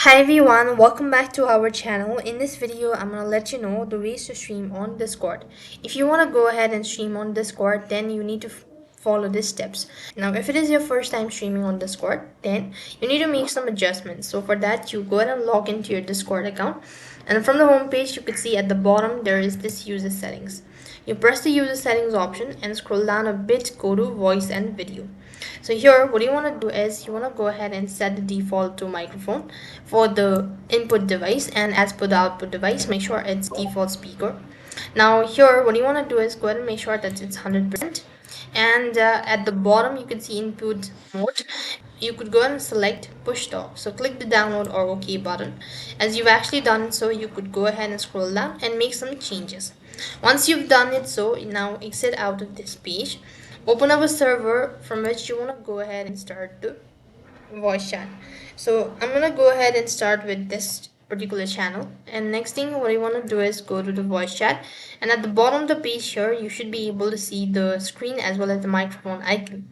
Hi everyone, welcome back to our channel. In this video, I'm gonna let you know the ways to stream on Discord. If you wanna go ahead and stream on Discord, then you need to follow these steps. Now, if it is your first time streaming on Discord, then you need to make some adjustments. So for that, you go ahead and log into your Discord account. And from the home page, you could see at the bottom, there is this user settings. You press the user settings option and scroll down a bit, go to voice and video. So here, what you want to do is you want to go ahead and set the default to microphone for the input device, and as per the output device, make sure it's default speaker. Now here, what you want to do is go ahead and make sure that it's 100%. And at the bottom, you can see input mode. You could go ahead and select push talk. So click the download or OK button. As you've actually done so, you could go ahead and scroll down and make some changes. Once you've done it so, now exit out of this page. Open up a server from which you want to go ahead and start the voice chat. So I'm gonna go ahead and start with this particular channel, and next thing what you want to do is go to the voice chat, and at the bottom of the page here you should be able to see the screen as well as the microphone icon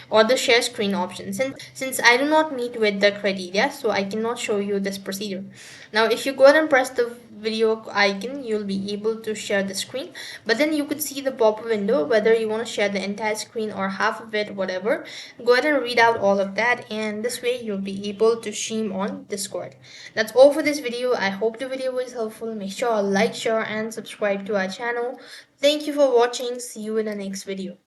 or the share screen option. Since I do not meet with the criteria, so I cannot show you this procedure. Now if you go ahead and press the video icon, you'll be able to share the screen, but then you could see the pop-up window whether you want to share the entire screen or half of it, whatever. Go ahead and read out all of that, and this way you'll be able to stream on Discord. That's all for this video. I hope the video was helpful. Make sure to like, share and subscribe to our channel. Thank you for watching. See you in the next video.